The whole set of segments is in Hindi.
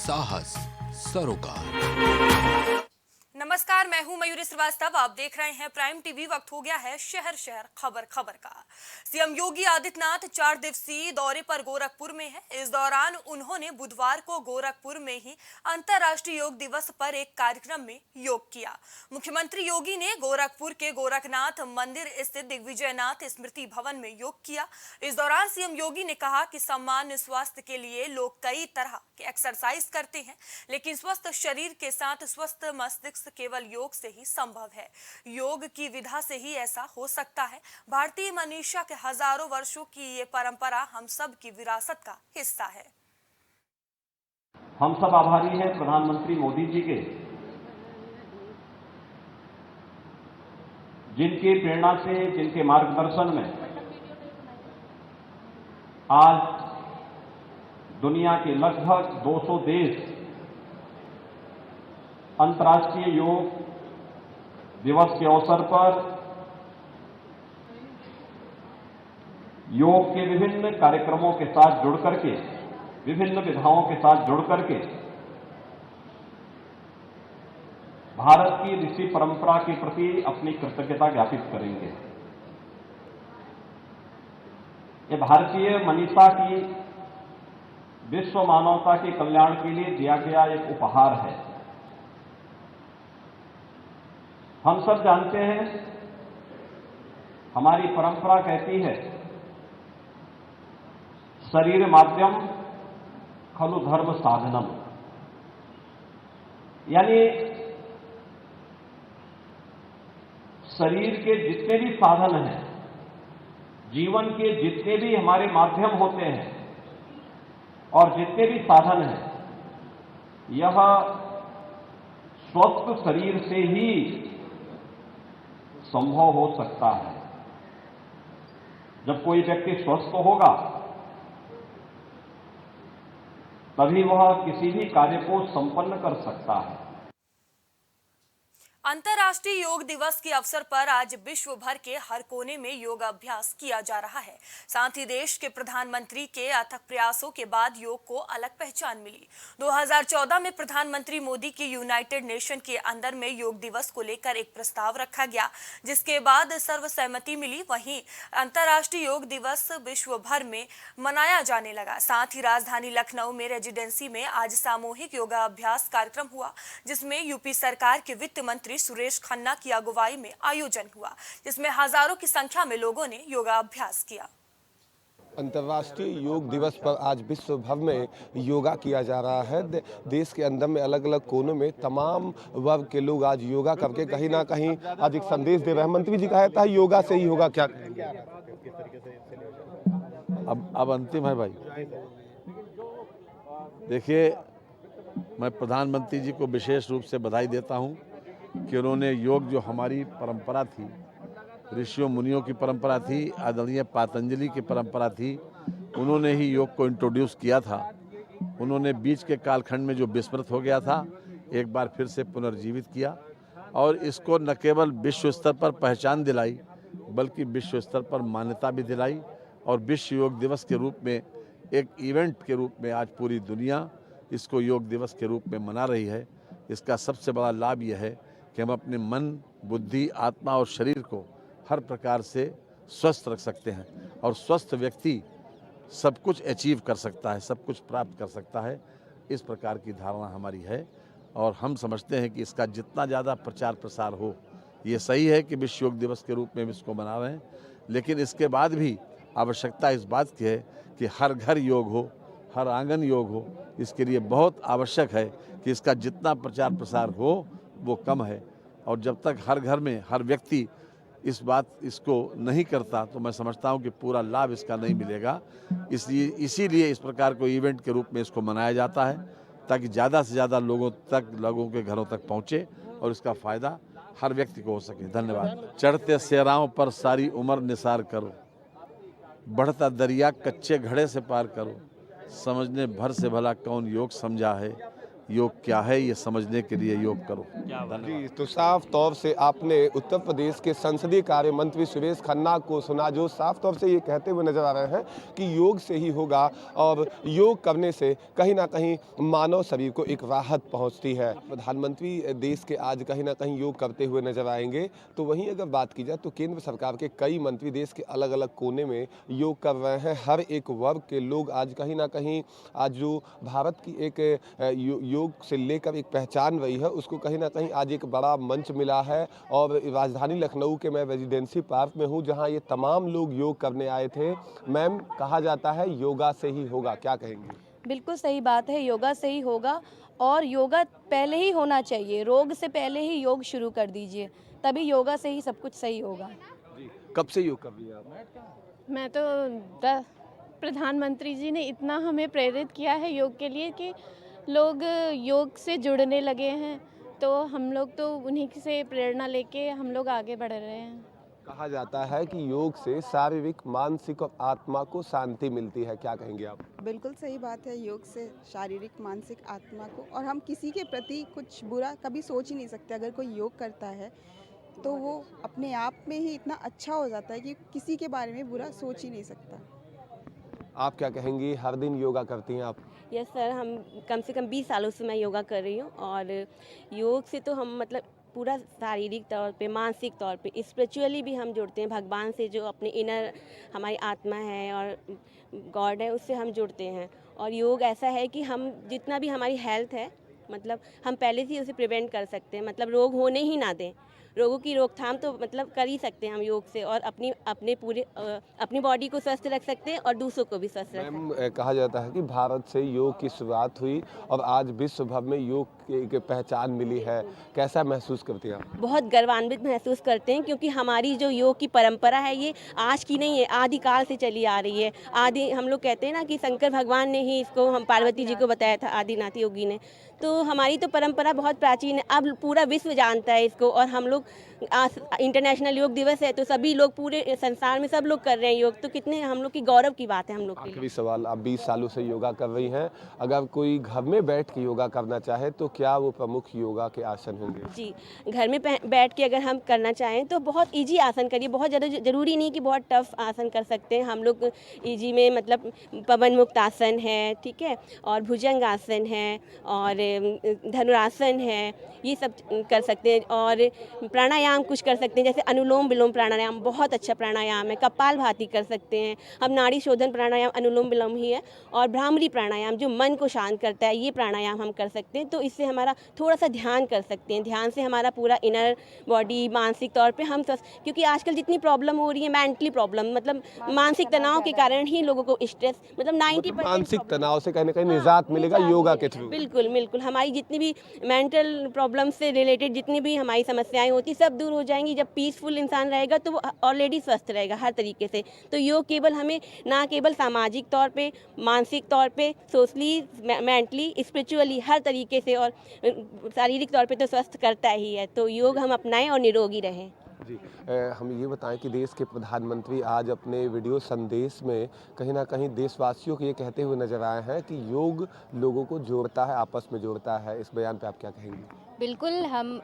साहस सरोकार। नमस्कार, मैं हूं मयूरी श्रीवास्तव। आप देख रहे हैं प्राइम टीवी। वक्त हो गया है शहर शहर खबर खबर का। सीएम योगी आदित्यनाथ 4 दिवसीय दौरे पर गोरखपुर में हैं। इस दौरान उन्होंने बुधवार को गोरखपुर में ही अंतर्राष्ट्रीय योग दिवस पर एक कार्यक्रम में योग किया। मुख्यमंत्री योगी ने गोरखपुर के गोरखनाथ मंदिर स्थित दिग्विजयनाथ स्मृति भवन में योग किया। इस दौरान सीएम योगी ने कहा कि सामान्य स्वास्थ्य के लिए लोग कई तरह के एक्सरसाइज करते हैं, लेकिन स्वस्थ शरीर के साथ स्वस्थ मस्तिष्क केवल योग से ही संभव है। योग की विधा से ही ऐसा हो सकता है। भारतीय मनीषा के हजारों वर्षों की ये परंपरा हम सब की विरासत का हिस्सा है। हम सब आभारी हैं प्रधानमंत्री मोदी जी के, जिनकी प्रेरणा से, जिनके मार्गदर्शन में आज दुनिया के लगभग 200 देश अंतर्राष्ट्रीय योग दिवस के अवसर पर योग के विभिन्न कार्यक्रमों के साथ जुड़ करके, विभिन्न विधाओं के साथ जुड़ करके भारत की ऋषि परंपरा के प्रति अपनी कृतज्ञता ज्ञापित करेंगे। ये भारतीय मनीषा की विश्व मानवता के कल्याण के लिए दिया गया एक उपहार है। हम सब जानते हैं, हमारी परंपरा कहती है, शरीर माध्यम खलु धर्म साधनम, यानी शरीर के जितने भी साधन हैं, जीवन के जितने भी हमारे माध्यम होते हैं और जितने भी साधन हैं, यह स्वस्थ शरीर से ही संभव हो सकता है। जब कोई व्यक्ति स्वस्थ होगा तभी वह किसी भी कार्य को संपन्न कर सकता है। अंतर्राष्ट्रीय योग दिवस के अवसर पर आज विश्व भर के हर कोने में योगाभ्यास किया जा रहा है। साथ ही देश के प्रधानमंत्री के अथक प्रयासों के बाद योग को अलग पहचान मिली। 2014 में प्रधानमंत्री मोदी की यूनाइटेड नेशन के अंदर में योग दिवस को लेकर एक प्रस्ताव रखा गया, जिसके बाद सर्वसहमति मिली। वहीं अंतर्राष्ट्रीय योग दिवस विश्व भर में मनाया जाने लगा। साथ ही राजधानी लखनऊ में रेजिडेंसी में आज सामूहिक योगाभ्यास कार्यक्रम हुआ, जिसमें यूपी सरकार के वित्त मंत्री सुरेश खन्ना की अगुवाई में आयोजन हुआ, जिसमें हजारों की संख्या में लोगों ने योगाभ्यास किया। अंतर्राष्ट्रीय योग दिवस पर आज विश्व भर में योगा किया जा रहा है। देश के अंदर में अलग अलग कोनों में तमाम वर्ग के लोग आज योगा करके कहीं ना कहीं आज एक संदेश दे रहे हैं। मंत्री जी कहता है योगा से ही होगा, क्या अब अंतिम है भाई। देखिए, मैं प्रधानमंत्री जी को विशेष रूप से बधाई देता हूं कि उन्होंने योग, जो हमारी परंपरा थी, ऋषियों मुनियों की परंपरा थी, आदरणीय पतंजलि की परंपरा थी, उन्होंने ही योग को इंट्रोड्यूस किया था। उन्होंने बीच के कालखंड में जो विस्मृत हो गया था, एक बार फिर से पुनर्जीवित किया और इसको न केवल विश्व स्तर पर पहचान दिलाई, बल्कि विश्व स्तर पर मान्यता भी दिलाई। और विश्व योग दिवस के रूप में, एक इवेंट के रूप में आज पूरी दुनिया इसको योग दिवस के रूप में मना रही है। इसका सबसे बड़ा लाभ यह है कि हम अपने मन, बुद्धि, आत्मा और शरीर को हर प्रकार से स्वस्थ रख सकते हैं और स्वस्थ व्यक्ति सब कुछ अचीव कर सकता है, सब कुछ प्राप्त कर सकता है। इस प्रकार की धारणा हमारी है और हम समझते हैं कि इसका जितना ज़्यादा प्रचार प्रसार हो, ये सही है कि विश्व योग दिवस के रूप में इसको मना रहे हैं, लेकिन इसके बाद भी आवश्यकता इस बात की है कि हर घर योग हो, हर आंगन योग हो। इसके लिए बहुत आवश्यक है कि इसका जितना प्रचार प्रसार हो वो कम है, और जब तक हर घर में हर व्यक्ति इसको नहीं करता तो मैं समझता हूं कि पूरा लाभ इसका नहीं मिलेगा। इसीलिए इस प्रकार को इवेंट के रूप में इसको मनाया जाता है, ताकि ज़्यादा से ज़्यादा लोगों के घरों तक पहुंचे और इसका फ़ायदा हर व्यक्ति को हो सके। धन्यवाद। चढ़ते सेराओं पर सारी उम्र निसार करो, बढ़ता दरिया कच्चे घड़े से पार करो, समझने भर से भला कौन योग समझा है, योग क्या है ये समझने के लिए योग करो। जी, तो साफ तौर से आपने उत्तर प्रदेश के संसदीय कार्य मंत्री सुरेश खन्ना को सुना, जो साफ तौर से ये कहते हुए नजर आ रहे हैं कि योग से ही होगा और योग करने से कहीं ना कहीं मानव शरीर को एक राहत पहुंचती है। प्रधानमंत्री देश के आज कहीं ना कहीं योग करते हुए नजर आएंगे। तो वहीं अगर बात की जाए तो केंद्र सरकार के कई मंत्री देश के अलग अलग कोने में योग कर रहे हैं। हर एक वर्ग के लोग आज कहीं ना कहीं आज जो भारत की एक योग से लेकर एक पहचान रही है, उसको कहीं ना कहीं आज एक बड़ा मंच मिला है। और राजधानी लखनऊ के मैं रेजिडेंसी पार्क में हूँ, जहाँ ये तमाम लोग योग करने आए थे। मैम, कहा जाता है योगा से ही होगा, क्या कहेंगी? बिल्कुल सही बात है, योगा से ही होगा और योगा पहले ही होना चाहिए। रोग से पहले ही योग शुरू कर दीजिए, तभी योगा से ही सब कुछ सही होगा। कब से योग कर रही हैं आप? मैं तो प्रधानमंत्री जी ने इतना हमें प्रेरित किया है योग के लिए कि लोग योग से जुड़ने लगे हैं, तो हम लोग तो उन्हीं से प्रेरणा लेके हम लोग आगे बढ़ रहे हैं। कहा जाता है कि योग से शारीरिक, मानसिक और आत्मा को शांति मिलती है, क्या कहेंगे आप? बिल्कुल सही बात है। योग से शारीरिक, मानसिक, आत्मा को, और हम किसी के प्रति कुछ बुरा कभी सोच ही नहीं सकते। अगर कोई योग करता है तो वो अपने आप में ही इतना अच्छा हो जाता है कि किसी के बारे में बुरा सोच ही नहीं सकता। आप क्या कहेंगी? हर दिन योगा करती हैं आप? यस सर, हम कम से कम 20 सालों से मैं योगा कर रही हूँ और योग से तो हम मतलब पूरा शारीरिक तौर पे, मानसिक तौर पे, स्पिरिचुअली भी हम जुड़ते हैं भगवान से, जो अपने इनर हमारी आत्मा है और गॉड है, उससे हम जुड़ते हैं। और योग ऐसा है कि हम जितना भी हमारी हेल्थ है, मतलब हम पहले से ही उसे प्रिवेंट कर सकते हैं, मतलब रोग होने ही ना दें। रोगों की रोकथाम तो मतलब कर ही सकते हैं हम योग से, और अपनी बॉडी को स्वस्थ रख सकते हैं और दूसरों को भी स्वस्थ रख सकते हैं। मैम, कहा जाता है कि भारत से योग की शुरुआत हुई और आज विश्व भर में योग की पहचान मिली है। कैसा महसूस करती हैं आप? बहुत गर्वान्वित महसूस करते हैं, क्योंकि हमारी जो योग की परंपरा है ये आज की नहीं है, आदिकाल से चली आ रही है। आदि हम लोग कहते हैं ना कि शंकर भगवान ने ही इसको हम पार्वती जी को बताया था, आदिनाथ योगी ने। तो हमारी तो परंपरा बहुत प्राचीन है, अब पूरा विश्व जानता है इसको। और हम लोग इंटरनेशनल योग दिवस है तो सभी लोग पूरे संसार में सब लोग कर रहे हैं योग, तो कितने हम लोग की गौरव की बात है हम लोग के लिए। आखिरी सवाल, आप 20 सालों से योगा कर रही हैं, अगर कोई घर में बैठ के योगा करना चाहे तो क्या वो प्रमुख योगा के आसन होंगे? जी, घर में बैठ के अगर हम करना चाहें तो बहुत इजी आसन करिए, बहुत ज़्यादा जरूरी नहीं कि बहुत टफ आसन कर सकते हैं हम लोग। इजी में मतलब पवन मुक्त आसन है, ठीक है, और भुजंग आसन है और धनुरासन है, ये सब कर सकते हैं। और प्राणायाम कुछ कर सकते हैं, जैसे अनुलोम विलोम प्राणायाम बहुत अच्छा प्राणायाम है। कपालभाति कर सकते हैं हम, नाड़ी शोधन प्राणायाम अनुलोम विलोम ही है। और भ्रामरी प्राणायाम जो मन को शांत करता है, ये प्राणायाम हम कर सकते हैं। तो इससे हमारा थोड़ा सा ध्यान कर सकते हैं, ध्यान से हमारा पूरा इनर बॉडी, मानसिक तौर पे हम क्योंकि आजकल जितनी प्रॉब्लम हो रही है, मेंटली प्रॉब्लम, मतलब मानसिक तनाव के कारण ही लोगों को स्ट्रेस, मतलब 90% मानसिक तनाव से कहीं ना कहीं निजात मिलेगा योगा के थ्रू। बिल्कुल बिल्कुल, हमारी जितनी भी मेंटल प्रॉब्लम से रिलेटेड जितनी भी हमारी समस्याएं होती सब दूर हो जाएंगी। जब पीसफुल इंसान रहेगा तो वो ऑलरेडी स्वस्थ रहेगा हर तरीके से। तो योग केवल हमें ना केवल सामाजिक तौर पे, मानसिक तौर पे, सोशली, मेंटली, स्पिरिचुअली हर तरीके से और शारीरिक तौर पे तो स्वस्थ करता ही है। तो योग हम अपनाएं और निरोगी रहें। जी, हम ये बताएं कि देश के प्रधानमंत्री आज अपने वीडियो संदेश में कहीं ना कहीं देशवासियों को ये कहते हुए नजर आए हैं कि योग लोगों को जोड़ता है, आपस में जोड़ता है। इस बयान पे आप क्या कहेंगे? बिल्कुल,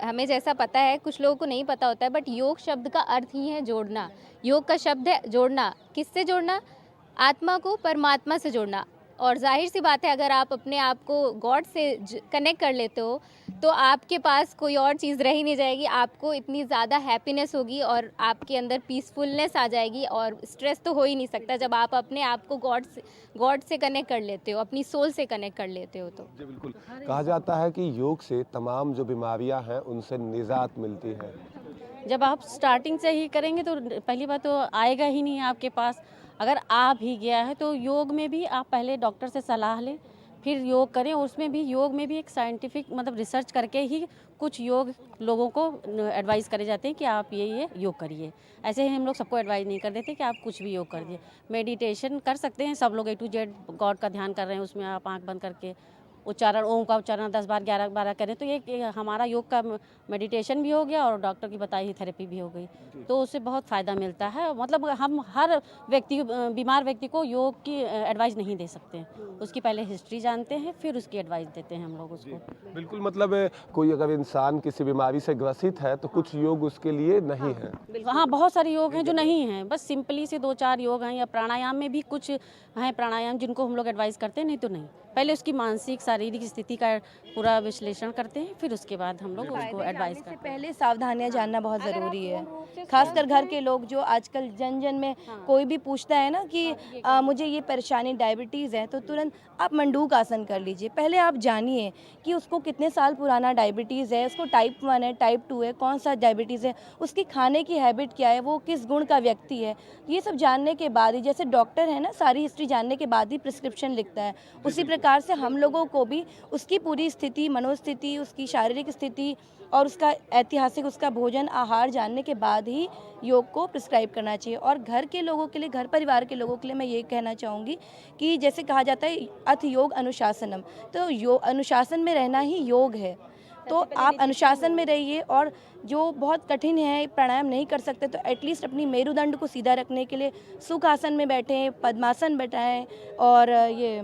हमें जैसा पता है, कुछ लोगों को नहीं पता होता है, बट योग शब्द का अर्थ ही है जोड़ना। योग का शब्द है जोड़ना। किससे जोड़ना? आत्मा को परमात्मा से जोड़ना। और जाहिर सी बात है, अगर आप अपने आप को गॉड से कनेक्ट कर लेते हो तो आपके पास कोई और चीज़ रह ही नहीं जाएगी। आपको इतनी ज़्यादा हैप्पीनेस होगी और आपके अंदर पीसफुलनेस आ जाएगी, और स्ट्रेस तो हो ही नहीं सकता जब आप अपने आप को गॉड से कनेक्ट कर लेते हो, अपनी सोल से कनेक्ट कर लेते हो। तो जी बिल्कुल, कहा जाता है कि योग से तमाम जो बीमारियां हैं उनसे निजात मिलती है। जब आप स्टार्टिंग से ही करेंगे तो पहली बात तो आएगा ही नहीं आपके पास। अगर आ भी गया है तो योग में भी आप पहले डॉक्टर से सलाह लें, फिर योग करें। उसमें भी योग में भी एक साइंटिफिक मतलब रिसर्च करके ही कुछ योग लोगों को एडवाइस करे जाते हैं कि आप ये योग करिए। ऐसे ही हम लोग सबको एडवाइस नहीं कर देते कि आप कुछ भी योग करिए। मेडिटेशन कर सकते हैं सब लोग, A to Z गॉड का ध्यान कर रहे हैं, उसमें आप आंख बंद करके उच्चारण, ओम का उच्चारण 10 बार 11 बार करें तो ये हमारा योग का मेडिटेशन भी हो गया और डॉक्टर की बताई हुई थेरेपी भी हो गई, तो उससे बहुत फ़ायदा मिलता है। मतलब हम हर व्यक्ति, बीमार व्यक्ति को योग की एडवाइस नहीं दे सकते, उसकी पहले हिस्ट्री जानते हैं फिर उसकी एडवाइस देते हैं हम लोग उसको। बिल्कुल, मतलब कोई अगर इंसान किसी बीमारी से ग्रसित है तो कुछ योग उसके लिए नहीं है। हाँ, बहुत सारे योग हैं जो नहीं हैं, बस सिंपली से 2-4 योग हैं, या प्राणायाम में भी कुछ हैं प्राणायाम जिनको हम लोग एडवाइस करते हैं, नहीं तो नहीं। पहले उसकी मानसिक शारीरिक स्थिति का पूरा विश्लेषण करते हैं, फिर उसके बाद हम लोग उसको एडवाइस करते हैं। पहले सावधानियां जानना बहुत ज़रूरी है, खासकर घर के लोग जो आजकल जन में कोई भी पूछता है ना कि मुझे ये परेशानी डायबिटीज़ है, तो तुरंत आप मंडूक आसन कर लीजिए। पहले आप जानिए कि उसको कितने साल पुराना डायबिटीज़ है, उसको टाइप 1 है, टाइप 2 है, कौन सा डायबिटीज़ है, उसकी खाने की हैबिट क्या है, वो किस गुण का व्यक्ति है। ये सब जानने के बाद ही, जैसे डॉक्टर है ना, सारी हिस्ट्री जानने के बाद ही प्रिस्क्रिप्शन लिखता है, उसी प्रकार से हम लोगों को भी उसकी पूरी स्थिति, मनोस्थिति, उसकी शारीरिक स्थिति और उसका ऐतिहासिक, उसका भोजन आहार जानने के बाद ही योग को प्रिस्क्राइब करना चाहिए। और घर के लोगों के लिए, घर परिवार के लोगों के लिए मैं ये कहना चाहूँगी कि जैसे कहा जाता है अथ योग अनुशासनम, तो अनुशासन में रहना ही योग है। तो आप अनुशासन में रहिए, और जो बहुत कठिन है, प्राणायाम नहीं कर सकते, तो एटलीस्ट अपनी मेरुदंड को सीधा रखने के लिए सुखासन में बैठें, पद्मासन बैठाएं और ये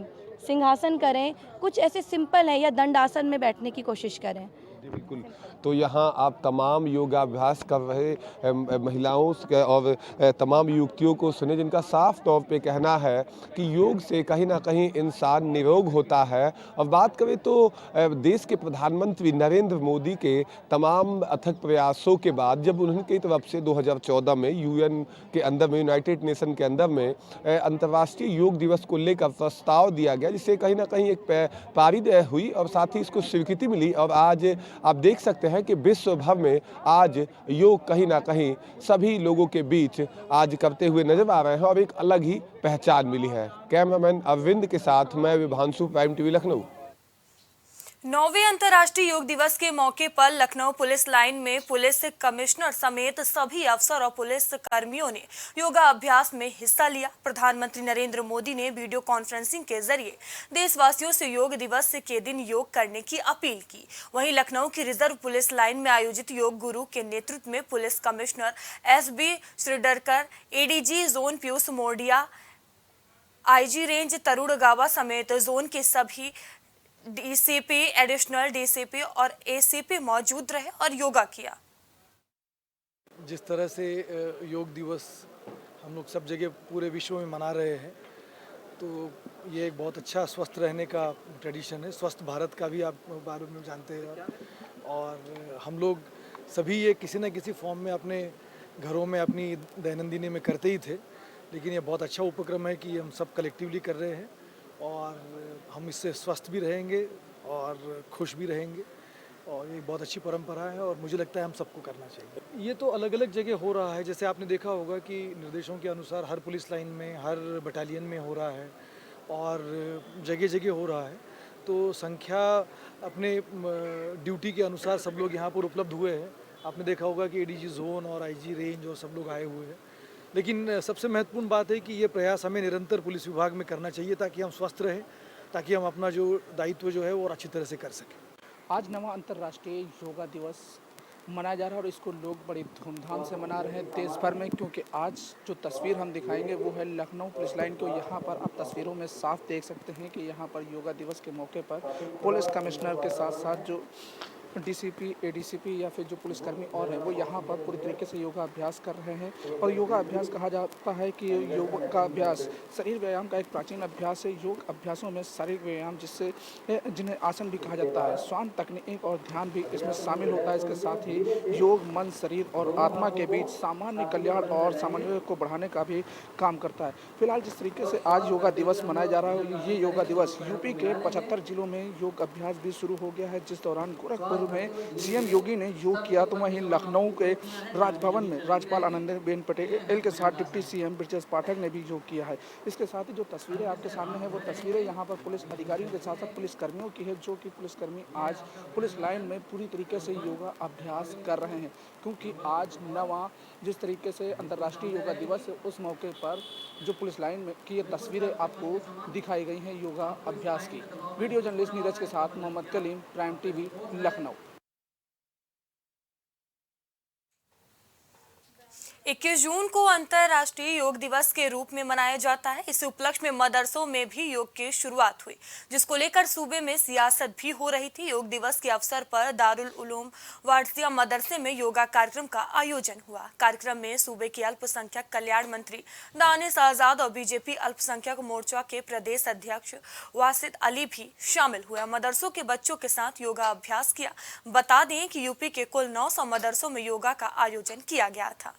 सिंहासन करें, कुछ ऐसे सिंपल है, या दंडासन में बैठने की कोशिश करें। बिल्कुल, तो यहाँ आप तमाम योगाभ्यास कर रहे महिलाओं और तमाम युवतियों को सुने, जिनका साफ तौर पे कहना है कि योग से कहीं ना कहीं इंसान निरोग होता है। और बात करें तो देश के प्रधानमंत्री नरेंद्र मोदी के तमाम अथक प्रयासों के बाद, जब उनकी तरफ से 2014 में यूएन के अंदर में, यूनाइटेड नेशन के अंदर में अंतर्राष्ट्रीय योग दिवस को लेकर प्रस्ताव दिया गया, जिससे कहीं ना कहीं एक पारित हुई और साथ ही इसको स्वीकृति मिली। और आज आप देख सकते हैं कि विश्व भर में आज योग कहीं ना कहीं सभी लोगों के बीच आज करते हुए नजर आ रहे हैं और एक अलग ही पहचान मिली है। कैमरामैन अरविंद के साथ मैं विभांशु, प्राइम टीवी लखनऊ। 9वें अंतर्राष्ट्रीय योग दिवस के मौके पर लखनऊ पुलिस लाइन में पुलिस कमिश्नर समेत सभी अफसर और पुलिस कर्मियों ने योगा अभ्यास में हिस्सा लिया। प्रधानमंत्री नरेंद्र मोदी ने वीडियो कॉन्फ्रेंसिंग के जरिए देशवासियों से योग दिवस के दिन योग करने की अपील की। वहीं लखनऊ की रिजर्व पुलिस लाइन में आयोजित योग गुरु के नेतृत्व में police commissioner SB Shridarkar, ADG zone Piyush Modia, IG range Tarun Gawa समेत जोन के सभी DCP, एडिशनल DCP और ACP मौजूद रहे और योगा किया। जिस तरह से योग दिवस हम लोग सब जगह पूरे विश्व में मना रहे हैं, तो ये एक बहुत अच्छा स्वस्थ रहने का ट्रेडिशन है। स्वस्थ भारत का भी आप बारे में जानते हैं, और हम लोग सभी ये किसी न किसी फॉर्म में अपने घरों में अपनी दैनंदिनी में करते ही थे, लेकिन ये बहुत अच्छा उपक्रम है कि हम सब कलेक्टिवली कर रहे हैं और हम इससे स्वस्थ भी रहेंगे और खुश भी रहेंगे, और ये बहुत अच्छी परंपरा है और मुझे लगता है हम सबको करना चाहिए। ये तो अलग अलग जगह हो रहा है, जैसे आपने देखा होगा कि निर्देशों के अनुसार हर पुलिस लाइन में, हर बटालियन में हो रहा है और जगह जगह हो रहा है। तो संख्या अपने ड्यूटी के अनुसार सब लोग यहाँ पर उपलब्ध हुए हैं। आपने देखा होगा कि ADG जोन और IG रेंज और सब लोग आए हुए हैं, लेकिन सबसे महत्वपूर्ण बात है कि ये प्रयास हमें निरंतर पुलिस विभाग में करना चाहिए ताकि हम स्वस्थ रहें, ताकि हम अपना जो दायित्व जो है वो अच्छी तरह से कर सकें। आज 9वां अंतर्राष्ट्रीय योगा दिवस मनाया जा रहा है और इसको लोग बड़ी धूमधाम से मना रहे हैं देश भर में, क्योंकि आज जो तस्वीर हम दिखाएंगे वो है लखनऊ पुलिस लाइन को। यहाँ पर आप तस्वीरों में साफ देख सकते हैं कि यहाँ पर योगा दिवस के मौके पर पुलिस कमिश्नर के साथ साथ जो DCP, ADCP या फिर जो पुलिसकर्मी और हैं वो यहाँ पर पूरी तरीके से योगा अभ्यास कर रहे हैं। और योगा अभ्यास कहा जाता है कि योग का अभ्यास शरीर व्यायाम का एक प्राचीन अभ्यास है। योग अभ्यासों में शारीरिक व्यायाम जिन्हें आसन भी कहा जाता है, श्वान तकनीक और ध्यान भी इसमें शामिल होता है। इसके साथ ही योग मन, शरीर और आत्मा के बीच सामान्य कल्याण और सामंजस्य को बढ़ाने का भी काम करता है। फिलहाल जिस तरीके से आज योगा दिवस मनाया जा रहा है, ये योगा दिवस UP के 75 जिलों में योग अभ्यास भी शुरू हो गया है, जिस दौरान गोरखपुर में सीएम योगी ने योग किया, तो वहीं लखनऊ के राजभवन में राज्यपाल आनंदीबेन पटेल के साथ डिप्टी सीएम ब्रजेश पाठक ने भी योग किया है। इसके साथ ही जो तस्वीरें आपके सामने हैं वो तस्वीरें यहाँ पर पुलिस अधिकारियों के साथ साथ पुलिसकर्मियों की है, जो कि पुलिसकर्मी आज पुलिस लाइन में पूरी तरीके से योगा अभ्यास कर रहे हैं, क्योंकि आज नवा जिस तरीके से अंतर्राष्ट्रीय योगा दिवस है, उस मौके पर जो पुलिस लाइन में की ये तस्वीरें आपको दिखाई गई हैं योगा अभ्यास की। वीडियो जर्नलिस्ट नीरज के साथ मोहम्मद कलीम, प्राइम टीवी, लखनऊ। 21 जून को अंतर्राष्ट्रीय योग दिवस के रूप में मनाया जाता है। इस उपलक्ष्य में मदरसों में भी योग की शुरुआत हुई, जिसको लेकर सूबे में सियासत भी हो रही थी। योग दिवस के अवसर पर दारुल उलूम वारसिया मदरसे में योगा कार्यक्रम का आयोजन हुआ। कार्यक्रम में सूबे के अल्पसंख्यक कल्याण मंत्री दानिश आजाद और बीजेपी अल्पसंख्यक मोर्चा के प्रदेश अध्यक्ष वासिद अली भी शामिल हुए। मदरसों के बच्चों के साथ योगा अभ्यास किया। बता दें कि यूपी के कुल 900 मदरसों में योगा का आयोजन किया गया था।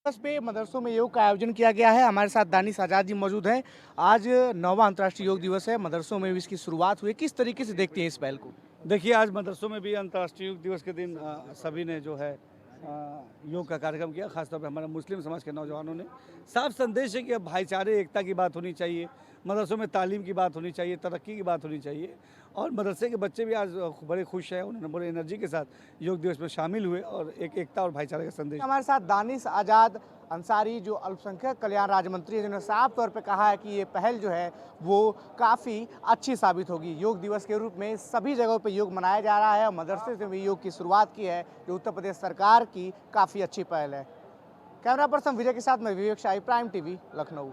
पे मदरसों में योग का आयोजन किया गया है। हमारे साथ दानिश आजाद जी मौजूद हैं। आज 9वां अंतर्राष्ट्रीय योग दिवस है, मदरसों में भी इसकी शुरुआत हुई। किस तरीके से देखते हैं इस पहल को? देखिए, आज मदरसों में भी अंतर्राष्ट्रीय योग दिवस के दिन सभी ने जो है योग का कार्यक्रम किया। खासतौर पर हमारे मुस्लिम समाज के नौजवानों ने। साफ संदेश है कि अब भाईचारे, एकता की बात होनी चाहिए, मदरसों में तालीम की बात होनी चाहिए, तरक्की की बात होनी चाहिए। और मदरसे के बच्चे भी आज बड़े खुश हैं, उन्होंने बड़े एनर्जी के साथ योग दिवस में शामिल हुए और एक एकता और भाईचारे का संदेश। हमारे साथ दानिश आजाद अंसारी, जो अल्पसंख्यक कल्याण राज्य मंत्री है, जिन्होंने साफ तौर पे कहा है कि ये पहल जो है वो काफ़ी अच्छी साबित होगी। योग दिवस के रूप में सभी जगहों पे योग मनाया जा रहा है और मदरसे से भी योग की शुरुआत की है, जो उत्तर प्रदेश सरकार की काफ़ी अच्छी पहल है। कैमरा पर्सन विजय के साथ मैं विवेक शाही, प्राइम टीवी, लखनऊ।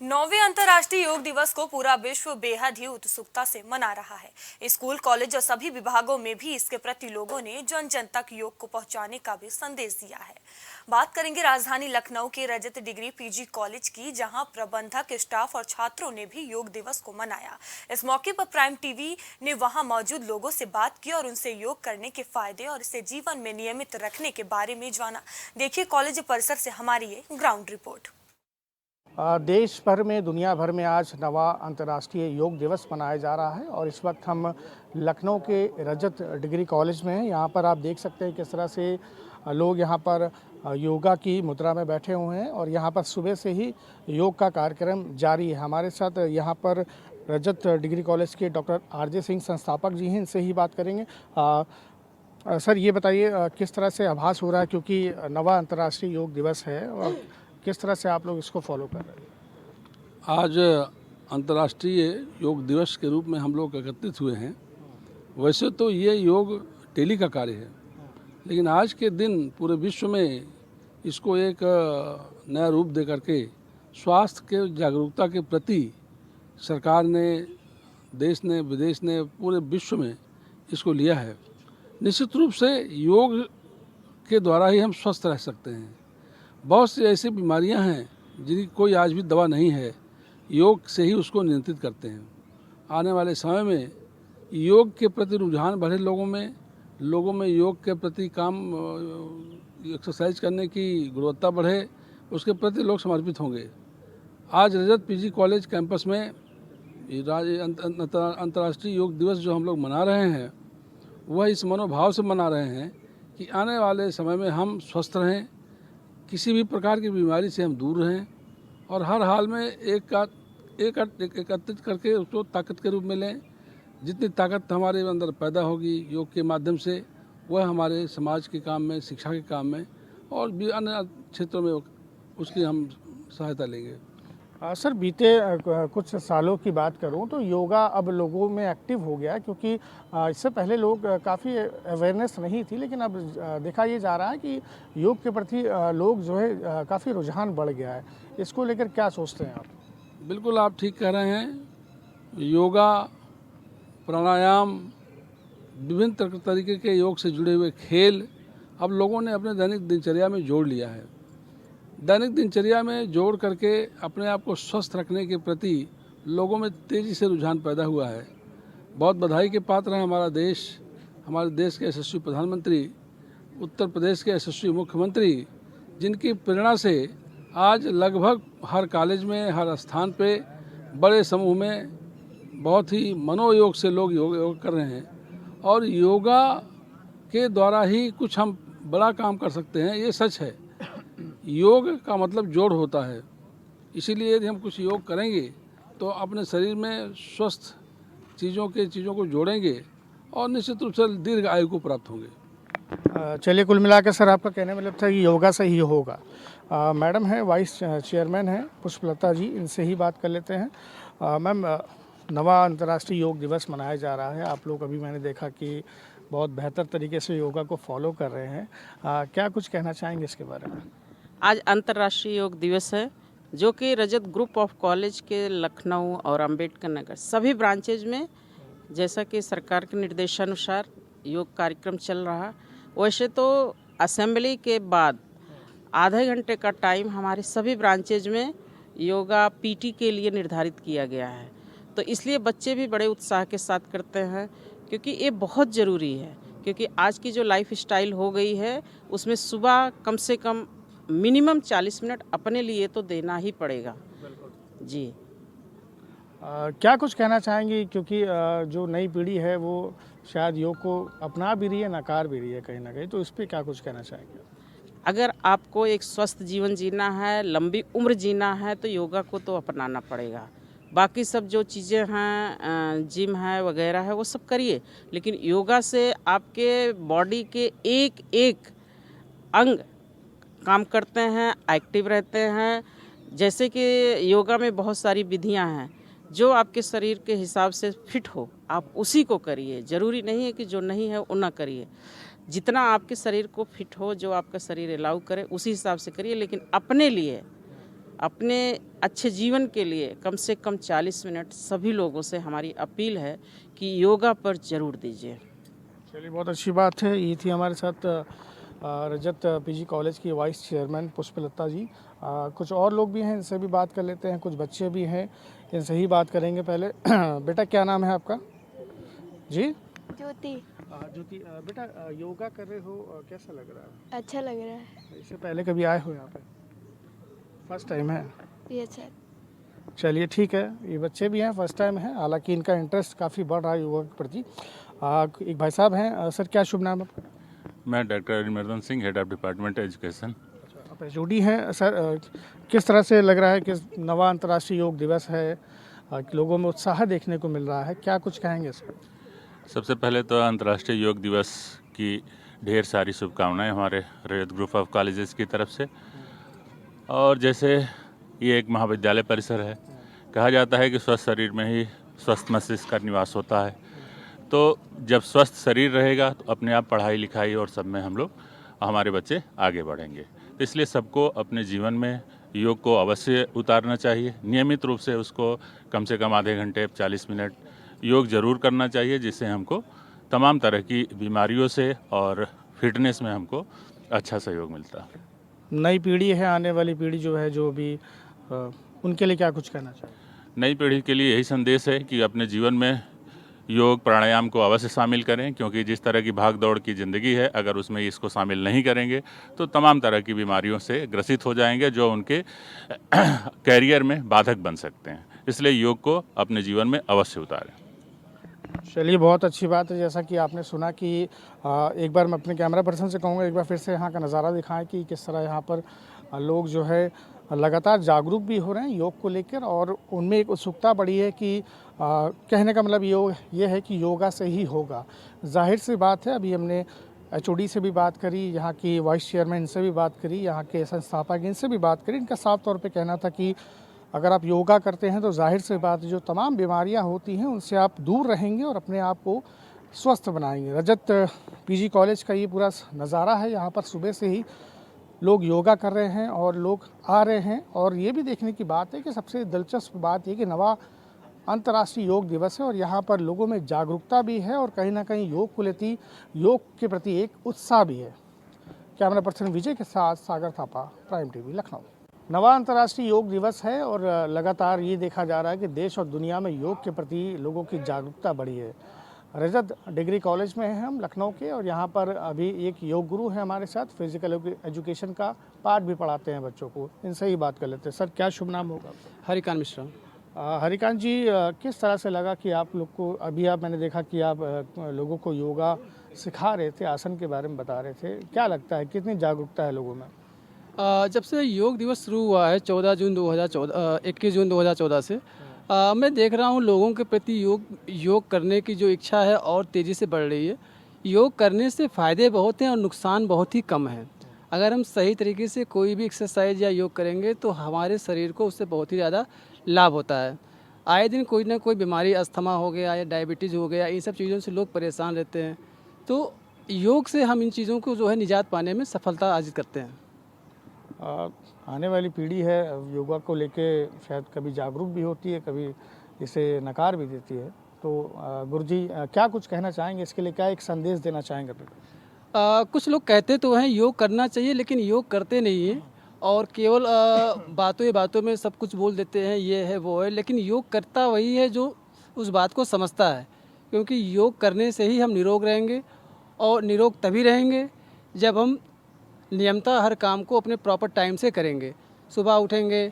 9वें अंतर्राष्ट्रीय योग दिवस को पूरा विश्व बेहद ही उत्सुकता से मना रहा है। स्कूल, कॉलेज और सभी विभागों में भी इसके प्रति लोगों ने जन जन तक योग को पहुंचाने का भी संदेश दिया है। बात करेंगे राजधानी लखनऊ के रजत डिग्री पीजी कॉलेज की, जहां प्रबंधक, स्टाफ और छात्रों ने भी योग दिवस को मनाया। इस मौके पर प्राइम टीवी ने वहां मौजूद लोगों से बात की और उनसे योग करने के फायदे और इसे जीवन में नियमित रखने के बारे में जाना। देखिए कॉलेज परिसर से हमारी ये ग्राउंड रिपोर्ट। देश भर में, दुनिया भर में आज 9वां अंतर्राष्ट्रीय योग दिवस मनाया जा रहा है और इस वक्त हम लखनऊ के रजत डिग्री कॉलेज में हैं। यहाँ पर आप देख सकते हैं किस तरह से लोग यहाँ पर योगा की मुद्रा में बैठे हुए हैं और यहाँ पर सुबह से ही योग का कार्यक्रम जारी है। हमारे साथ यहाँ पर रजत डिग्री कॉलेज के डॉक्टर आरजे सिंह संस्थापक जी हैं, इनसे ही बात करेंगे। सर, ये बताइए किस तरह से आभास हो रहा है, क्योंकि 9वां अंतर्राष्ट्रीय योग दिवस है, और किस तरह से आप लोग इसको फॉलो कर रहे हैं? आज अंतर्राष्ट्रीय योग दिवस के रूप में हम लोग एकत्रित हुए हैं। वैसे तो ये योग डेली का कार्य है, लेकिन आज के दिन पूरे विश्व में इसको एक नया रूप दे करके स्वास्थ्य के जागरूकता के प्रति सरकार ने, देश ने, विदेश ने, पूरे विश्व में इसको लिया है। निश्चित रूप से योग के द्वारा ही हम स्वस्थ रह सकते हैं। बहुत सी ऐसी बीमारियां हैं जिनकी कोई आज भी दवा नहीं है, योग से ही उसको नियंत्रित करते हैं। आने वाले समय में योग के प्रति रुझान बढ़े, लोगों में योग के प्रति काम, एक्सरसाइज करने की गुणवत्ता बढ़े, उसके प्रति लोग समर्पित होंगे। आज रजत पीजी कॉलेज कैंपस में अंतर्राष्ट्रीय योग दिवस जो हम लोग मना रहे हैं, वह इस मनोभाव से मना रहे हैं कि आने वाले समय में हम स्वस्थ रहें, किसी भी प्रकार की बीमारी से हम दूर रहें और हर हाल में एकत्रित करके उसको ताकत के रूप में लें। जितनी ताकत हमारे अंदर पैदा होगी योग के माध्यम से, वह हमारे समाज के काम में, शिक्षा के काम में और भी अन्य क्षेत्रों में उसकी हम सहायता लेंगे। सर, बीते कुछ सालों की बात करूं तो योगा अब लोगों में एक्टिव हो गया, क्योंकि इससे पहले लोग काफ़ी अवेयरनेस नहीं थी, लेकिन अब देखा ये जा रहा है कि योग के प्रति लोग जो है काफ़ी रुझान बढ़ गया है। इसको लेकर क्या सोचते हैं आप? बिल्कुल आप ठीक कह रहे हैं। योगा, प्राणायाम, विभिन्न तरीके के योग से जुड़े हुए खेल अब लोगों ने अपने दैनिक दिनचर्या में जोड़ लिया है। दैनिक दिनचर्या में जोड़ करके अपने आप को स्वस्थ रखने के प्रति लोगों में तेज़ी से रुझान पैदा हुआ है। बहुत बधाई के पात्र है हमारा देश, हमारे देश के यशस्वी प्रधानमंत्री, उत्तर प्रदेश के यशस्वी मुख्यमंत्री, जिनकी प्रेरणा से आज लगभग हर कॉलेज में, हर स्थान पे बड़े समूह में बहुत ही मनोयोग से लोग योग कर रहे हैं और योगा के द्वारा ही कुछ हम बड़ा काम कर सकते हैं, ये सच है। योग का मतलब जोड़ होता है, इसीलिए यदि हम कुछ योग करेंगे तो अपने शरीर में स्वस्थ चीज़ों को जोड़ेंगे और निश्चित रूप से दीर्घ आयु को प्राप्त होंगे। चलिए, कुल मिलाकर सर आपका कहने में मतलब था कि योगा से ही होगा। मैडम है, वाइस चेयरमैन हैं पुष्पलता जी, इनसे ही बात कर लेते हैं। मैम, नवा अंतर्राष्ट्रीय योग दिवस मनाया जा रहा है। आप लोग अभी मैंने देखा कि बहुत बेहतर तरीके से योगा को फॉलो कर रहे हैं। क्या कुछ कहना चाहेंगे इसके बारे में? आज अंतर्राष्ट्रीय योग दिवस है, जो कि रजत ग्रुप ऑफ कॉलेज के लखनऊ और अंबेडकर नगर सभी ब्रांचेज में, जैसा कि सरकार के निर्देशानुसार योग कार्यक्रम चल रहा। वैसे तो असेंबली के बाद आधे घंटे का टाइम हमारे सभी ब्रांचेज में योगा पीटी के लिए निर्धारित किया गया है, तो इसलिए बच्चे भी बड़े उत्साह के साथ करते हैं, क्योंकि ये बहुत ज़रूरी है। क्योंकि आज की जो लाइफ स्टाइल हो गई है, उसमें सुबह कम से कम मिनिमम 40 मिनट अपने लिए तो देना ही पड़ेगा जी। क्या कुछ कहना चाहेंगी, क्योंकि जो नई पीढ़ी है वो शायद योग को अपना भी रही है, नकार भी रही है कहीं ना कहीं, तो इस पर क्या कुछ कहना चाहेंगे? अगर आपको एक स्वस्थ जीवन जीना है, लंबी उम्र जीना है, तो योगा को तो अपनाना पड़ेगा। बाकी सब जो चीज़ें हैं, जिम है वगैरह है, वो सब करिए, लेकिन योगा से आपके बॉडी के एक एक अंग काम करते हैं, एक्टिव रहते हैं। जैसे कि योगा में बहुत सारी विधियां हैं, जो आपके शरीर के हिसाब से फिट हो आप उसी को करिए। ज़रूरी नहीं है कि जो नहीं है वो ना करिए। जितना आपके शरीर को फिट हो, जो आपका शरीर अलाउ करे, उसी हिसाब से करिए। लेकिन अपने लिए, अपने अच्छे जीवन के लिए कम से कम 40 मिनट सभी लोगों से हमारी अपील है कि योगा पर ज़रूर दीजिए। चलिए, बहुत अच्छी बात है। ये थी हमारे साथ रजत पीजी कॉलेज की वाइस चेयरमैन पुष्पलता जी। कुछ और लोग भी हैं, इनसे भी बात कर लेते हैं। कुछ बच्चे भी हैं, इनसे ही बात करेंगे। पहले बेटा, क्या नाम है आपका? जी, ज्योति। ज्योति, बेटा योगा कर रहे हो, कैसा लग रहा है? अच्छा लग रहा है। इससे पहले कभी आए हो यहाँ पे? फर्स्ट टाइम है? Yes sir. चलिए, ठीक है। ये बच्चे भी हैं, फर्स्ट टाइम है, हालांकि इनका इंटरेस्ट काफ़ी बढ़ रहा है योगा के प्रति। एक भाई साहब हैं। सर, क्या शुभ नाम है आपका? मैं doctor Arimardan Singh, head of department education. आप एचओडी हैं। सर, किस तरह से लग रहा है कि नवा अंतर्राष्ट्रीय योग दिवस है, लोगों में उत्साह देखने को मिल रहा है, क्या कुछ कहेंगे सर? सबसे पहले तो अंतर्राष्ट्रीय योग दिवस की ढेर सारी शुभकामनाएं हमारे रजत ग्रुप ऑफ कॉलेजेस की तरफ से। और जैसे ये एक महाविद्यालय परिसर है, कहा जाता है कि स्वस्थ शरीर में ही स्वस्थ मस्तिष्क का निवास होता है। तो जब स्वस्थ शरीर रहेगा तो अपने आप पढ़ाई लिखाई और सब में हम लोग, हमारे बच्चे आगे बढ़ेंगे। तो इसलिए सबको अपने जीवन में योग को अवश्य उतारना चाहिए। नियमित रूप से उसको कम से कम आधे घंटे 40 मिनट योग ज़रूर करना चाहिए, जिससे हमको तमाम तरह की बीमारियों से और फिटनेस में हमको अच्छा सहयोग मिलता है। नई पीढ़ी है, आने वाली पीढ़ी जो है, जो भी उनके लिए क्या कुछ कहना चाहिए? नई पीढ़ी के लिए यही संदेश है कि अपने जीवन में योग प्राणायाम को अवश्य शामिल करें, क्योंकि जिस तरह की भाग दौड़ की ज़िंदगी है, अगर उसमें इसको शामिल नहीं करेंगे तो तमाम तरह की बीमारियों से ग्रसित हो जाएंगे, जो उनके कैरियर में बाधक बन सकते हैं। इसलिए योग को अपने जीवन में अवश्य उतारें। चलिए, बहुत अच्छी बात है। जैसा कि आपने सुना कि एक बार मैं अपने कैमरा पर्सन से कहूँगा, एक बार फिर से यहाँ का नज़ारा दिखाएं कि किस तरह यहाँ पर लोग जो है लगातार जागरूक भी हो रहे हैं योग को लेकर, और उनमें एक उत्सुकता बढ़ी है कि कहने का मतलब ये है कि योगा से ही होगा। जाहिर सी बात है, अभी हमने एचओडी से भी बात करी, यहाँ की वाइस चेयरमैन से भी बात करी, यहाँ के संस्थापक इनसे भी बात करी। इनका साफ तौर पे कहना था कि अगर आप योगा करते हैं तो जाहिर सी बात है, जो तमाम बीमारियाँ होती हैं उनसे आप दूर रहेंगे और अपने आप को स्वस्थ बनाएंगे। रजत पीजी कॉलेज का ये पूरा नज़ारा है। यहाँ पर सुबह से ही लोग योगा कर रहे हैं और लोग आ रहे हैं। और ये भी देखने की बात है कि सबसे दिलचस्प बात ये कि नवा अंतर्राष्ट्रीय योग दिवस है और यहाँ पर लोगों में जागरूकता भी है और कहीं ना कहीं योग के प्रति एक उत्साह भी है। कैमरा पर्सन विजय के साथ सागर थापा, प्राइम टीवी, लखनऊ। नवा अंतर्राष्ट्रीय योग दिवस है और लगातार ये देखा जा रहा है कि देश और दुनिया में योग के प्रति लोगों की जागरूकता बढ़ी है। रजत डिग्री कॉलेज में हैं हम लखनऊ के, और यहाँ पर अभी एक योग गुरु हैं हमारे साथ, फिजिकल एजुकेशन का पाठ भी पढ़ाते हैं बच्चों को। इनसे ही बात कर लेते हैं। सर, क्या शुभ नाम होगा? हरिकांत मिश्रा। हरिकांत जी, किस तरह से लगा कि आप लोग को अभी मैंने देखा कि आप लोगों को योगा सिखा रहे थे, आसन के बारे में बता रहे थे, क्या लगता है कितनी जागरूकता है लोगों में? जब से योग दिवस शुरू हुआ है 21 जून 2014 से मैं देख रहा हूँ लोगों के प्रति योग करने की जो इच्छा है और तेज़ी से बढ़ रही है। योग करने से फ़ायदे बहुत हैं और नुकसान बहुत ही कम है। अगर हम सही तरीके से कोई भी एक्सरसाइज या योग करेंगे तो हमारे शरीर को उससे बहुत ही ज़्यादा लाभ होता है। आए दिन कोई ना कोई बीमारी, अस्थमा हो गया या डायबिटीज़ हो गया, इन सब चीज़ों से लोग परेशान रहते हैं। तो योग से हम इन चीज़ों को जो है निजात पाने में सफलता अर्जित करते हैं। आने वाली पीढ़ी है योगा को लेके शायद कभी जागरूक भी होती है, कभी इसे नकार भी देती है। तो गुरुजी क्या कुछ कहना चाहेंगे इसके लिए, क्या एक संदेश देना चाहेंगे? कुछ लोग कहते तो हैं योग करना चाहिए, लेकिन योग करते नहीं हैं और केवल बातों में सब कुछ बोल देते हैं, ये है वो है। लेकिन योग करता वही है जो उस बात को समझता है, क्योंकि योग करने से ही हम निरोग रहेंगे, और निरोग तभी रहेंगे जब हम नियमतः हर काम को अपने प्रॉपर टाइम से करेंगे। सुबह उठेंगे,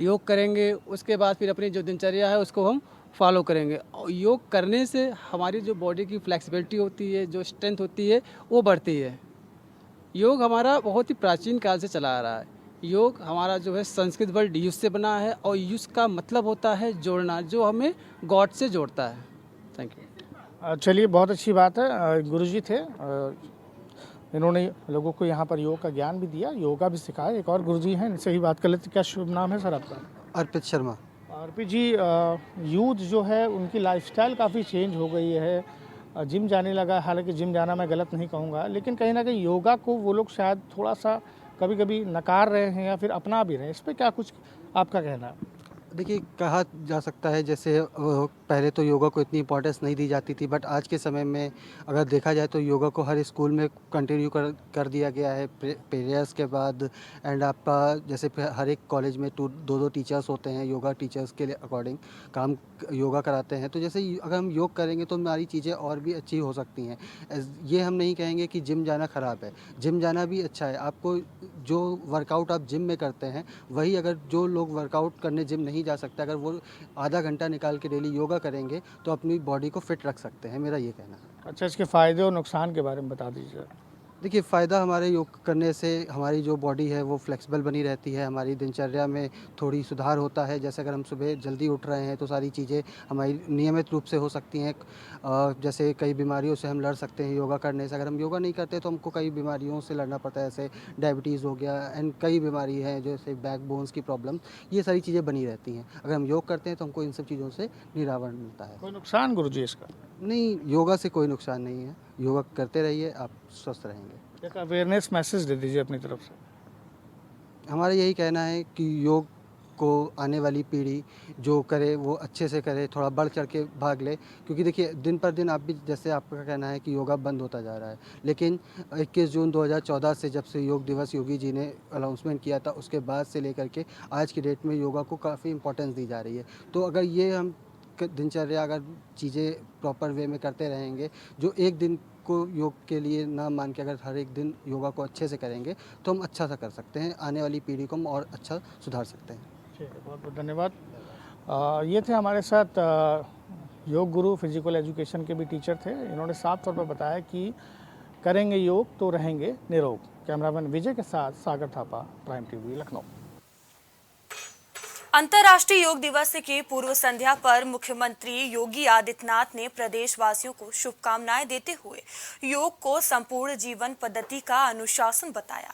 योग करेंगे, उसके बाद फिर अपनी जो दिनचर्या है उसको हम फॉलो करेंगे। और योग करने से हमारी जो बॉडी की फ्लेक्सिबिलिटी होती है, जो स्ट्रेंथ होती है, वो बढ़ती है। योग हमारा बहुत ही प्राचीन काल से चला आ रहा है। योग हमारा जो है संस्कृत वर्ड युज से बना है, और युज का मतलब होता है जोड़ना, जो हमें गॉड से जोड़ता है। Thank you. चलिए, बहुत अच्छी बात है। गुरुजी थे, इन्होंने लोगों को यहाँ पर योग का ज्ञान भी दिया, योगा भी सिखाया। एक और गुरुजी हैं, इनसे ही बात कर लेते। क्या शुभ नाम है सर आपका? अर्पित शर्मा। अर्पित जी, यूथ जो है उनकी लाइफस्टाइल काफ़ी चेंज हो गई है, जिम जाने लगा। हालांकि जिम जाना मैं गलत नहीं कहूँगा, लेकिन कहीं ना कहीं योगा को वो लोग शायद थोड़ा सा कभी कभी नकार रहे हैं या फिर अपना भी रहे हैं। इस पर क्या कुछ आपका कहना है? देखिए, कहा जा सकता है जैसे पहले तो योगा को इतनी इंपॉर्टेंस नहीं दी जाती थी, बट आज के समय में अगर देखा जाए तो योगा को हर स्कूल में कंटिन्यू कर दिया गया है प्रेयर्स के बाद। एंड आपका जैसे हर एक कॉलेज में 2-2 टीचर्स होते हैं, योगा टीचर्स के अकॉर्डिंग काम योगा कराते हैं। तो जैसे अगर हम योग करेंगे तो हमारी चीज़ें और भी अच्छी हो सकती हैं। ये हम नहीं कहेंगे कि जिम जाना ख़राब है, जिम जाना भी अच्छा है। आपको जो वर्कआउट आप जिम में करते हैं, वही अगर जो लोग वर्कआउट करने जिम नहीं जा सकते, अगर वो आधा घंटा निकाल के डेली योगा करेंगे तो अपनी बॉडी को फिट रख सकते हैं, मेरा ये कहना है। अच्छा, इसके फ़ायदे और नुकसान के बारे में बता दीजिए। देखिए, फ़ायदा हमारे योग करने से हमारी जो बॉडी है वो फ्लेक्सिबल बनी रहती है, हमारी दिनचर्या में थोड़ी सुधार होता है। जैसे अगर हम सुबह जल्दी उठ रहे हैं तो सारी चीज़ें हमारी नियमित रूप से हो सकती हैं। जैसे कई बीमारियों से हम लड़ सकते हैं योगा करने से। अगर हम योगा नहीं करते तो हमको कई बीमारियों से लड़ना पड़ता है, जैसे डायबिटीज़ हो गया एंड कई बीमारी हैं जैसे बैक बोन्स की प्रॉब्लम, ये सारी चीज़ें बनी रहती हैं। अगर हम योग करते हैं तो हमको इन सब चीज़ों से निरावरण मिलता है। कोई नुकसान गुरुजी इसका? नहीं, योगा से कोई नुकसान नहीं है। योगा करते रहिए, आप स्वस्थ रहेंगे। एक अवेयरनेस मैसेज दे दीजिए अपनी तरफ से। हमारा यही कहना है कि योग को आने वाली पीढ़ी जो करे वो अच्छे से करे, थोड़ा बढ़ चढ़ के भाग ले। क्योंकि देखिए, दिन पर दिन आप भी, जैसे आपका कहना है कि योगा बंद होता जा रहा है, लेकिन 21 जून 2014 से जब से योग दिवस योगी जी ने अनाउंसमेंट किया था, उसके बाद से लेकर के आज की डेट में योगा को काफ़ी इंपॉर्टेंस दी जा रही है। तो अगर ये हम दिनचर्या अगर चीज़ें प्रॉपर वे में करते रहेंगे, जो एक दिन को योग के लिए ना मान के अगर हर एक दिन योगा को अच्छे से करेंगे तो हम अच्छा सा कर सकते हैं, आने वाली पीढ़ी को हम और अच्छा सुधार सकते हैं। ठीक है, बहुत बहुत धन्यवाद। ये थे हमारे साथ योग गुरु, फिजिकल एजुकेशन के भी टीचर थे। इन्होंने साफ तौर पर बताया कि करेंगे योग तो रहेंगे निरोग। कैमरामैन विजय के साथ सागर थापा, प्राइम टीवी, लखनऊ। अंतर्राष्ट्रीय योग दिवस की पूर्व संध्या पर मुख्यमंत्री योगी आदित्यनाथ ने प्रदेशवासियों को शुभकामनाएं देते हुए योग को संपूर्ण जीवन पद्धति का अनुशासन बताया।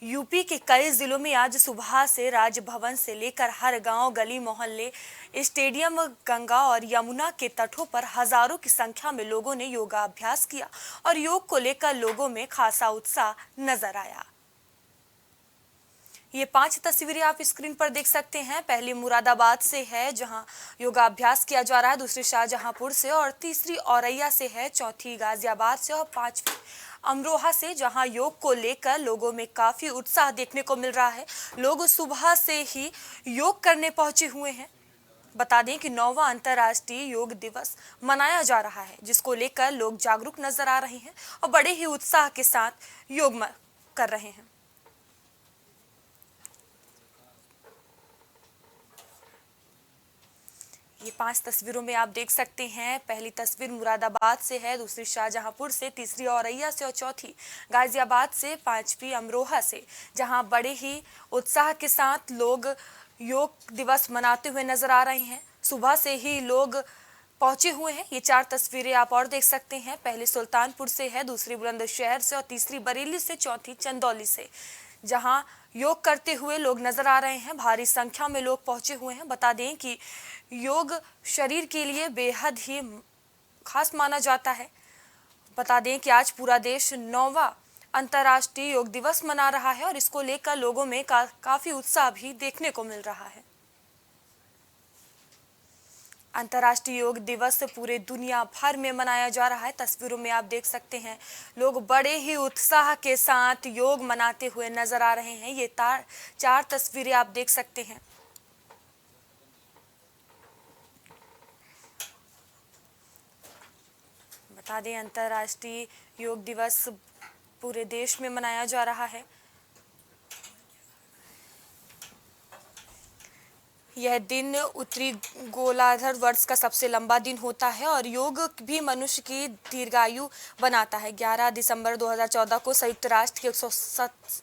यूपी के कई जिलों में आज सुबह से राजभवन से लेकर हर गांव, गली मोहल्ले, स्टेडियम, गंगा और यमुना के तटों पर हजारों की संख्या में लोगों ने योगाभ्यास किया और योग को लेकर लोगों में खासा उत्साह नजर आया। ये 5 तस्वीरें आप स्क्रीन पर देख सकते हैं। पहली मुरादाबाद से है जहां योगाभ्यास किया जा रहा है, दूसरी शाहजहांपुर से और तीसरी औरैया से है, चौथी गाजियाबाद से और 5वीं अमरोहा से, जहां योग को लेकर लोगों में काफी उत्साह देखने को मिल रहा है। लोग सुबह से ही योग करने पहुंचे हुए हैं। बता दें कि 9वां अंतर्राष्ट्रीय योग दिवस मनाया जा रहा है, जिसको लेकर लोग जागरूक नजर आ रहे हैं और बड़े ही उत्साह के साथ योग कर रहे हैं। ये 5 तस्वीरों में आप देख सकते हैं। पहली तस्वीर मुरादाबाद से है, दूसरी शाहजहांपुर से, तीसरी औरैया से और चौथी गाजियाबाद से, 5वीं अमरोहा से, जहां बड़े ही उत्साह के साथ लोग योग दिवस मनाते हुए नजर आ रहे हैं। सुबह से ही लोग पहुंचे हुए हैं। ये 4 तस्वीरें आप और देख सकते हैं। पहली सुल्तानपुर से है, दूसरी बुलंदशहर से और तीसरी बरेली से, चौथी चंदौली से, जहां योग करते हुए लोग नजर आ रहे हैं। भारी संख्या में लोग पहुंचे हुए हैं। बता दें कि योग शरीर के लिए बेहद ही खास माना जाता है। बता दें कि आज पूरा देश 9वां अंतर्राष्ट्रीय योग दिवस मना रहा है और इसको लेकर लोगों में काफी उत्साह भी देखने को मिल रहा है। अंतर्राष्ट्रीय योग दिवस पूरे दुनिया भर में मनाया जा रहा है। तस्वीरों में आप देख सकते हैं लोग बड़े ही उत्साह के साथ योग मनाते हुए नजर आ रहे हैं। ये 4 तस्वीरें आप देख सकते हैं। बता दें अंतर्राष्ट्रीय योग दिवस पूरे देश में मनाया जा रहा है। यह दिन उत्तरी गोलार्ध वर्ष का सबसे लंबा दिन होता है और योग भी मनुष्य की दीर्घायु बनाता है। 11 दिसंबर 2014 को संयुक्त राष्ट्र के 107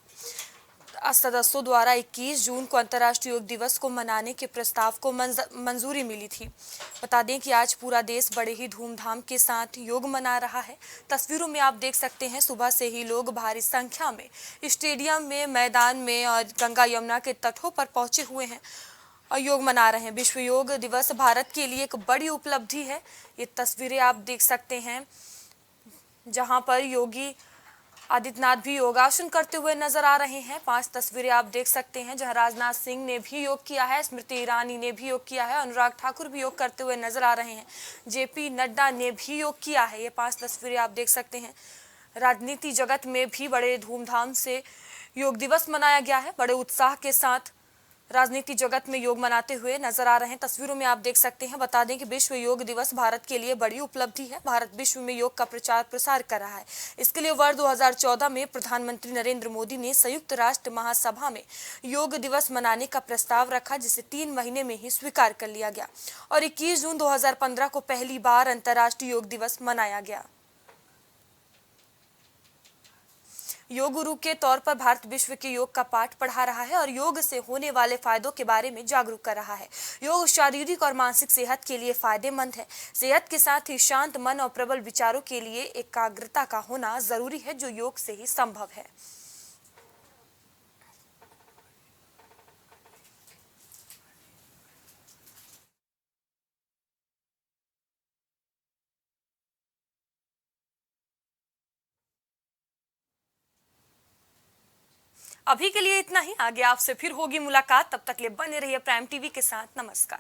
सदस्यों द्वारा 21 जून को अंतर्राष्ट्रीय योग दिवस को मनाने के प्रस्ताव को मंजूरी मिली थी। बता दें कि आज पूरा देश बड़े ही धूमधाम के साथ योग मना रहा है। तस्वीरों में आप देख सकते हैं सुबह से ही लोग भारी संख्या में स्टेडियम में, मैदान में और गंगा यमुना के तटों पर पहुंचे हुए हैं और योग मना रहे हैं। विश्व योग दिवस भारत के लिए एक बड़ी उपलब्धि है। ये तस्वीरें आप देख सकते हैं जहां पर योगी आदित्यनाथ भी योगासन करते हुए नजर आ रहे हैं। 5 तस्वीरें आप देख सकते हैं जहां राजनाथ सिंह ने भी योग किया है, स्मृति ईरानी ने भी योग किया है, अनुराग ठाकुर भी योग करते हुए नजर आ रहे हैं, जेपी नड्डा ने भी योग किया है। ये 5 तस्वीरें आप देख सकते हैं। राजनीति जगत में भी बड़े धूमधाम से योग दिवस मनाया गया है। बड़े उत्साह के साथ राजनीति जगत में योग मनाते हुए नजर आ रहे हैं। तस्वीरों में आप देख सकते हैं। बता दें कि विश्व योग दिवस भारत के लिए बड़ी उपलब्धि है। भारत विश्व में योग का प्रचार प्रसार कर रहा है। इसके लिए वर्ष 2014 में प्रधानमंत्री नरेंद्र मोदी ने संयुक्त राष्ट्र महासभा में योग दिवस मनाने का प्रस्ताव रखा, जिसे 3 महीने में ही स्वीकार कर लिया गया और 21 जून 2015 को पहली बार अंतर्राष्ट्रीय योग दिवस मनाया गया। योग गुरु के तौर पर भारत विश्व के योग का पाठ पढ़ा रहा है और योग से होने वाले फायदों के बारे में जागरूक कर रहा है। योग शारीरिक और मानसिक सेहत के लिए फायदेमंद है। सेहत के साथ ही शांत मन और प्रबल विचारों के लिए एकाग्रता का होना जरूरी है, जो योग से ही संभव है। अभी के लिए इतना ही। आगे आपसे फिर होगी मुलाकात। तब तक लिए बने रहिए प्राइम टीवी के साथ। नमस्कार।